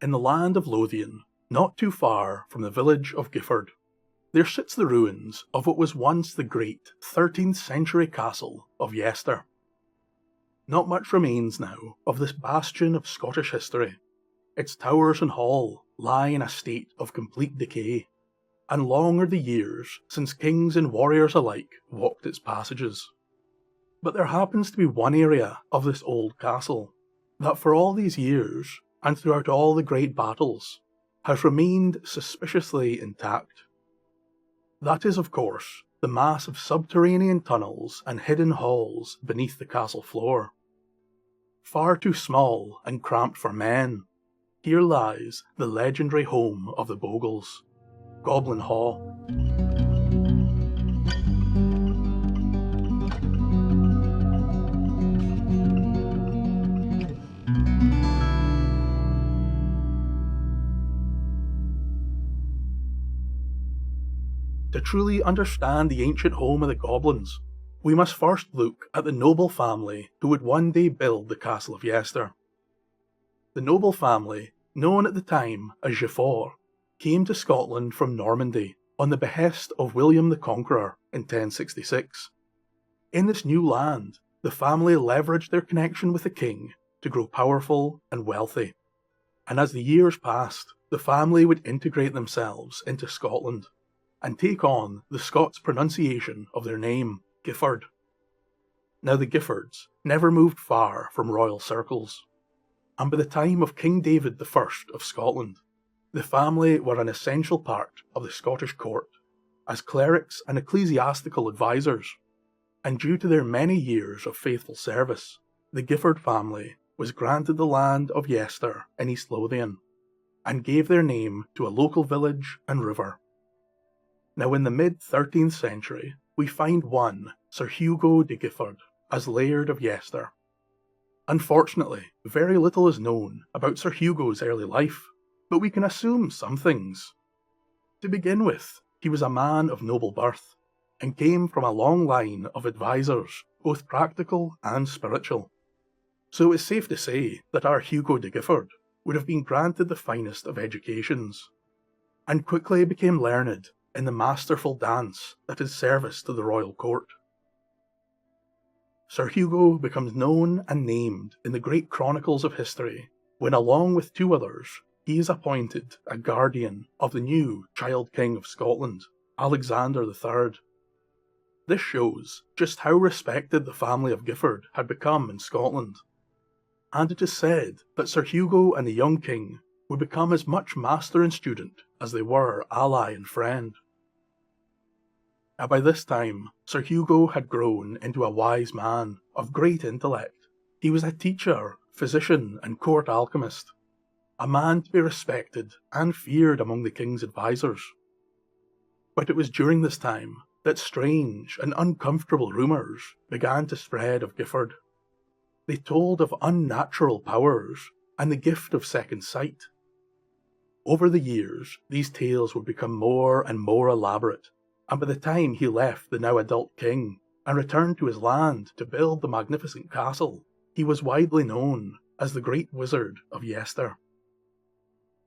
In the land of Lothian, not too far from the village of Gifford, there sits the ruins of what was once the great 13th century castle of Yester. Not much remains now of this bastion of Scottish history. Its towers and hall lie in a state of complete decay, and long are the years since kings and warriors alike walked its passages. But there happens to be one area of this old castle that for all these years, and throughout all the great battles, has remained suspiciously intact. That is, of course, the mass of subterranean tunnels and hidden halls beneath the castle floor. Far too small and cramped for men, here lies the legendary home of the bogals, Goblin Hall. To truly understand the ancient home of the goblins, we must first look at the noble family who would one day build the castle of Yester. The noble family, known at the time as Gifford, came to Scotland from Normandy on the behest of William the Conqueror in 1066. In this new land, the family leveraged their connection with the king to grow powerful and wealthy, and as the years passed, the family would integrate themselves into Scotland and take on the Scots pronunciation of their name, Gifford. Now the Giffords never moved far from royal circles, and by the time of King David I of Scotland, the family were an essential part of the Scottish court, as clerics and ecclesiastical advisors, and due to their many years of faithful service, the Gifford family was granted the land of Yester in East Lothian, and gave their name to a local village and river. Now in the mid-13th century, we find one Sir Hugo de Gifford as Laird of Yester. Unfortunately, very little is known about Sir Hugo's early life, but we can assume some things. To begin with, he was a man of noble birth, and came from a long line of advisors, both practical and spiritual. So it's safe to say that our Hugo de Gifford would have been granted the finest of educations, and quickly became learned in the masterful dance that is service to the royal court. Sir Hugo becomes known and named in the great chronicles of history when, along with two others, he is appointed a guardian of the new child king of Scotland, Alexander III. This shows just how respected the family of Gifford had become in Scotland, and it is said that Sir Hugo and the young king would become as much master and student as they were ally and friend. Now by this time, Sir Hugo had grown into a wise man of great intellect. He was a teacher, physician, and court alchemist, a man to be respected and feared among the king's advisors. But it was during this time that strange and uncomfortable rumours began to spread of Gifford. They told of unnatural powers and the gift of second sight. Over the years, these tales would become more and more elaborate, and by the time he left the now adult king and returned to his land to build the magnificent castle, he was widely known as the Great Wizard of Yester.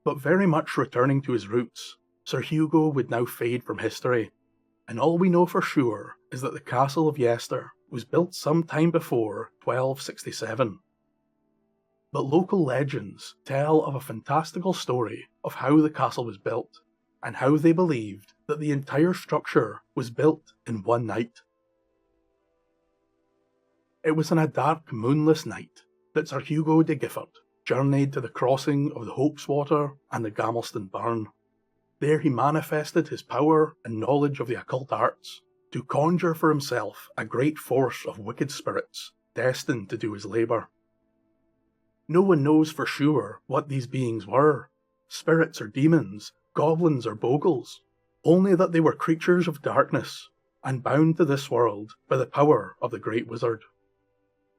But very much returning to his roots, Sir Hugo would now fade from history, and all we know for sure is that the castle of Yester was built some time before 1267. But local legends tell of a fantastical story of how the castle was built, and how they believed that the entire structure was built in one night. It was on a dark, moonless night that Sir Hugo de Gifford journeyed to the crossing of the Hopeswater and the Gamelston Burn. There he manifested his power and knowledge of the occult arts to conjure for himself a great force of wicked spirits destined to do his labour. No one knows for sure what these beings were, spirits or demons, goblins or bogals, only that they were creatures of darkness and bound to this world by the power of the Great Wizard.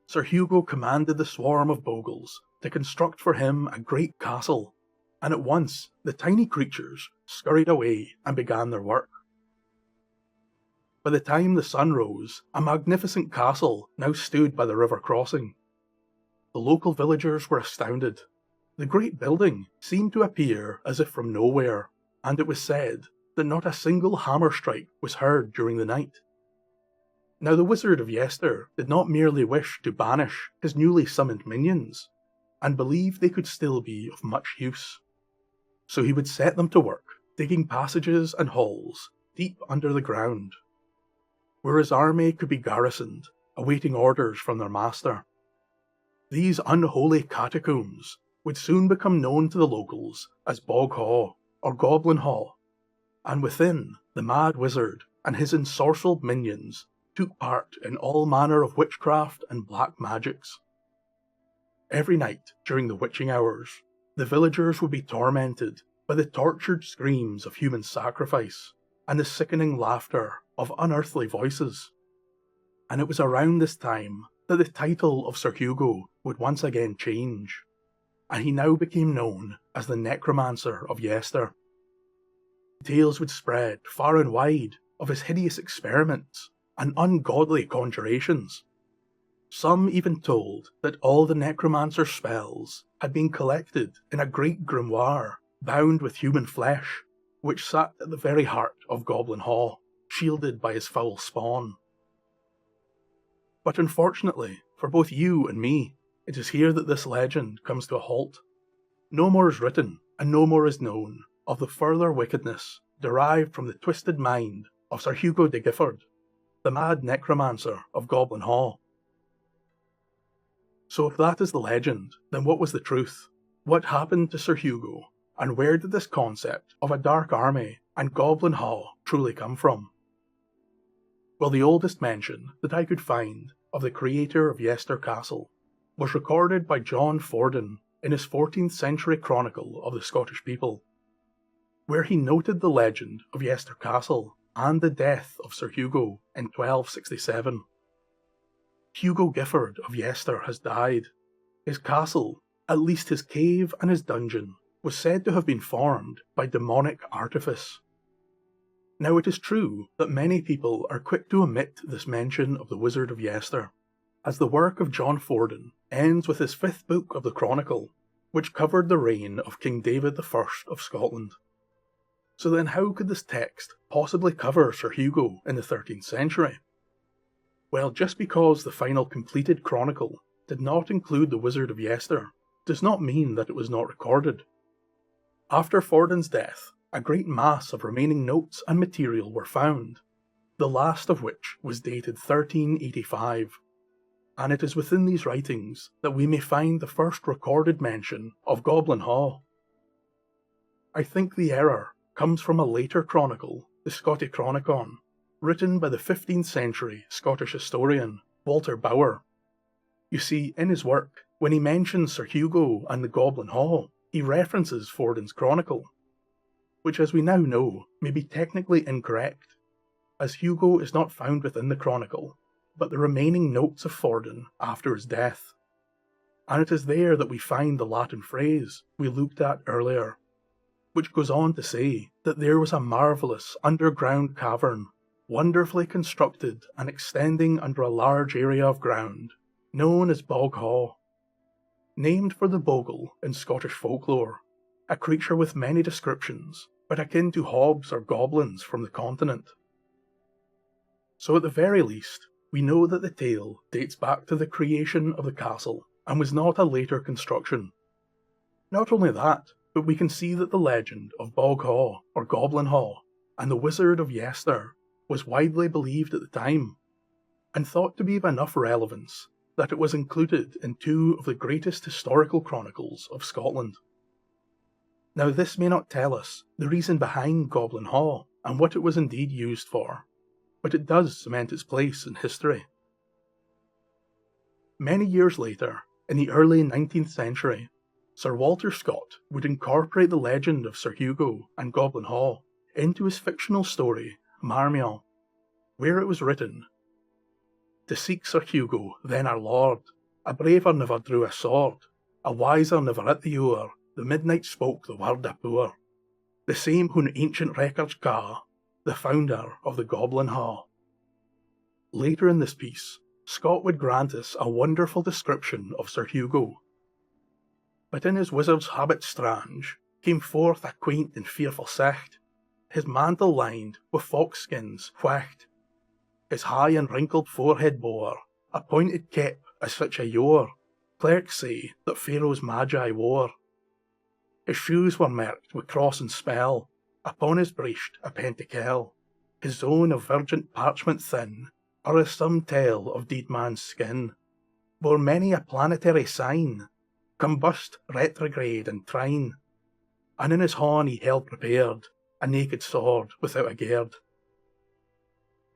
Sir Hugo commanded the swarm of bogals to construct for him a great castle, and at once the tiny creatures scurried away and began their work. By the time the sun rose, a magnificent castle now stood by the river crossing. The local villagers were astounded. The great building seemed to appear as if from nowhere, and it was said that not a single hammer strike was heard during the night. Now the Wizard of Yester did not merely wish to banish his newly summoned minions, and believed they could still be of much use. So he would set them to work, digging passages and halls deep under the ground, where his army could be garrisoned, awaiting orders from their master. These unholy catacombs would soon become known to the locals as Bog Hall or Goblin Hall, and within, the mad wizard and his ensorcelled minions took part in all manner of witchcraft and black magics. Every night during the witching hours, the villagers would be tormented by the tortured screams of human sacrifice and the sickening laughter of unearthly voices. And it was around this time that the title of Sir Hugo would once again change, and he now became known as the Necromancer of Yester. Tales would spread far and wide of his hideous experiments and ungodly conjurations. Some even told that all the necromancer's spells had been collected in a great grimoire bound with human flesh, which sat at the very heart of Goblin Hall, shielded by his foul spawn. But unfortunately, for both you and me, it is here that this legend comes to a halt. No more is written, and no more is known, of the further wickedness derived from the twisted mind of Sir Hugo de Gifford, the mad necromancer of Goblin Hall. So if that is the legend, then what was the truth? What happened to Sir Hugo, and where did this concept of a dark army and Goblin Hall truly come from? Well, the oldest mention that I could find of the creator of Yester Castle was recorded by John Fordun in his 14th century chronicle of the Scottish people, where he noted the legend of Yester Castle and the death of Sir Hugo in 1267. Hugo Gifford of Yester has died. His castle, at least his cave and his dungeon, was said to have been formed by demonic artifice. Now it is true that many people are quick to omit this mention of the Wizard of Yester, as the work of John Fordun ends with his 5th book of the Chronicle, which covered the reign of King David I of Scotland. So then how could this text possibly cover Sir Hugo in the 13th century? Well, just because the final completed chronicle did not include the Wizard of Yester does not mean that it was not recorded. After Fordun's death, a great mass of remaining notes and material were found, the last of which was dated 1385, and it is within these writings that we may find the first recorded mention of Goblin Hall. I think the error comes from a later chronicle, the Scotichronicon, written by the 15th century Scottish historian Walter Bower. You see, in his work, when he mentions Sir Hugo and the Goblin Hall, he references Fordun's chronicle, which as we now know may be technically incorrect, as Hugo is not found within the chronicle, but the remaining notes of Fordun after his death. And it is there that we find the Latin phrase we looked at earlier, which goes on to say that there was a marvellous underground cavern, wonderfully constructed and extending under a large area of ground, known as Bog Hall, named for the bogle in Scottish folklore, a creature with many descriptions, but akin to hogs or goblins from the continent. So at the very least, we know that the tale dates back to the creation of the castle and was not a later construction. Not only that, but we can see that the legend of Bog Hall or Goblin Hall and the Wizard of Yester was widely believed at the time, and thought to be of enough relevance that it was included in 2 of the greatest historical chronicles of Scotland. Now this may not tell us the reason behind Goblin Hall and what it was indeed used for, but it does cement its place in history. Many years later, in the early 19th century, Sir Walter Scott would incorporate the legend of Sir Hugo and Goblin Hall into his fictional story Marmion, where it was written, "To seek Sir Hugo, then our lord, a braver never drew a sword, a wiser never at the hour, the midnight spoke the word a poor, the same whom ancient records ca, the founder of the Goblin Hall." Later in this piece, Scott would grant us a wonderful description of Sir Hugo. but in his wizard's habit strange came forth a quaint and fearful sight, his mantle lined with fox skins whacked. His high and wrinkled forehead bore a pointed cap as such a yore clerics say that Pharaoh's magi wore. His shoes were marked with cross and spell, upon his breast a pentacle, his zone of virgin parchment thin, or as some tell of dead man's skin, bore many a planetary sign, combust, retrograde, and trine, and in his horn he held prepared a naked sword without a gird.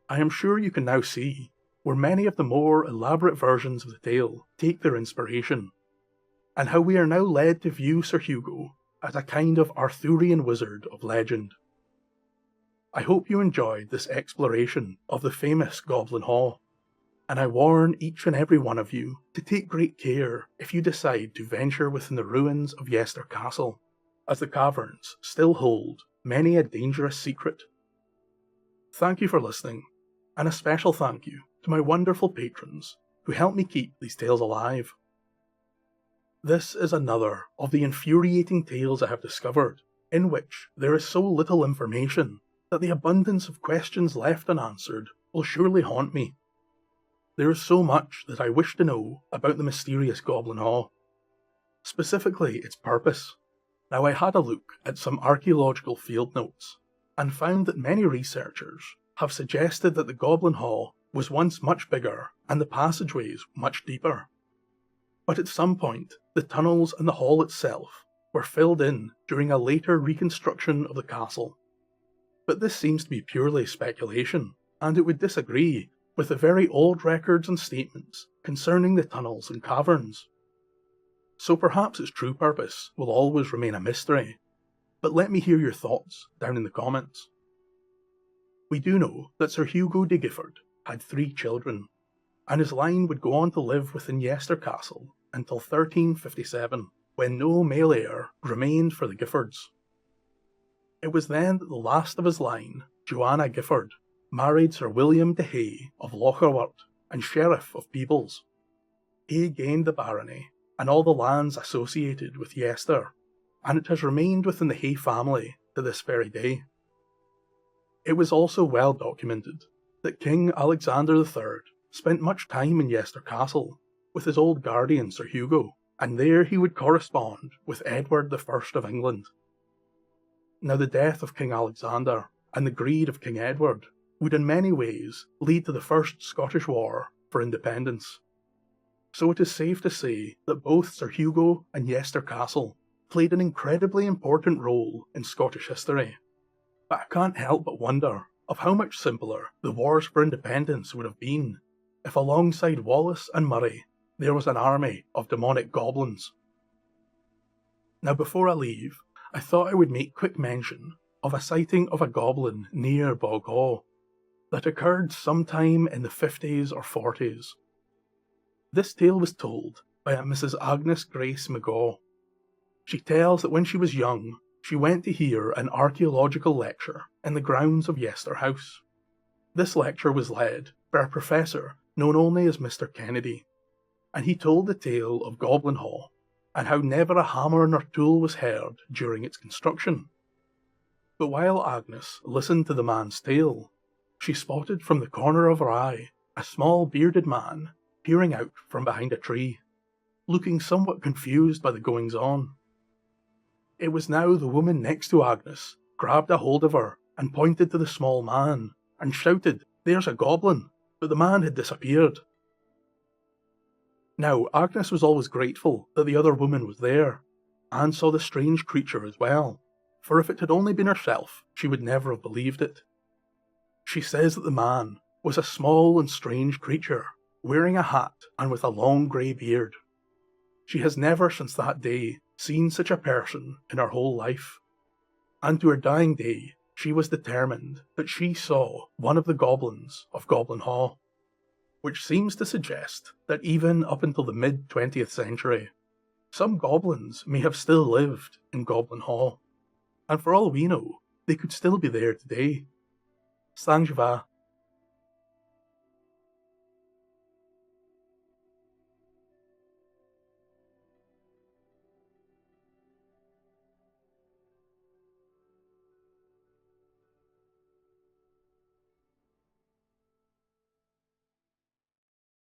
I am sure you can now see where many of the more elaborate versions of the tale take their inspiration, and how we are now led to view Sir Hugo as a kind of Arthurian wizard of legend. I hope you enjoyed this exploration of the famous Goblin Hall, and I warn each and every one of you to take great care if you decide to venture within the ruins of Yester Castle, as the caverns still hold many a dangerous secret. Thank you for listening, and a special thank you to my wonderful patrons who help me keep these tales alive. This is another of the infuriating tales I have discovered, in which there is so little information that the abundance of questions left unanswered will surely haunt me. There is so much that I wish to know about the mysterious Goblin Hall, specifically its purpose. Now, I had a look at some archaeological field notes, and found that many researchers have suggested that the Goblin Hall was once much bigger and the passageways much deeper. But at some point, the tunnels and the hall itself were filled in during a later reconstruction of the castle. But this seems to be purely speculation, and it would disagree with the very old records and statements concerning the tunnels and caverns. So perhaps its true purpose will always remain a mystery, but let me hear your thoughts down in the comments. We do know that Sir Hugo de Gifford had 3 children, and his line would go on to live within Yester Castle until 1357, when no male heir remained for the Giffords. It was then that the last of his line, Joanna Gifford, married Sir William de Hay of Lothian and Sheriff of Peebles. Hay gained the barony and all the lands associated with Yester, and it has remained within the Hay family to this very day. It was also well documented that King Alexander III spent much time in Yester Castle with his old guardian Sir Hugo, and there he would correspond with Edward I of England. Now, the death of King Alexander and the greed of King Edward would in many ways lead to the First Scottish War for independence. So it is safe to say that both Sir Hugo and Yester Castle played an incredibly important role in Scottish history. But I can't help but wonder of how much simpler the wars for independence would have been if alongside Wallace and Murray there was an army of demonic goblins. Now, before I leave, I thought I would make quick mention of a sighting of a goblin near Bog Hall that occurred sometime in the 50s or 40s. This tale was told by a Mrs. Agnes Grace McGaw. She tells that when she was young, she went to hear an archaeological lecture in the grounds of Yester House. This lecture was led by a professor known only as Mr. Kennedy, and he told the tale of Goblin Hall and how never a hammer nor tool was heard during its construction. But while Agnes listened to the man's tale, she spotted from the corner of her eye a small bearded man peering out from behind a tree, looking somewhat confused by the goings-on. It was now the woman next to Agnes grabbed a hold of her and pointed to the small man and shouted, "There's a goblin," but the man had disappeared. Now, Agnes was always grateful that the other woman was there, and saw the strange creature as well, for if it had only been herself, she would never have believed it. She says that the man was a small and strange creature, wearing a hat and with a long grey beard. She has never since that day seen such a person in her whole life, and to her dying day she was determined that she saw one of the goblins of Goblin Hall, which seems to suggest that even up until the mid-20th century, some goblins may have still lived in Goblin Hall, and for all we know, they could still be there today. Sanjva.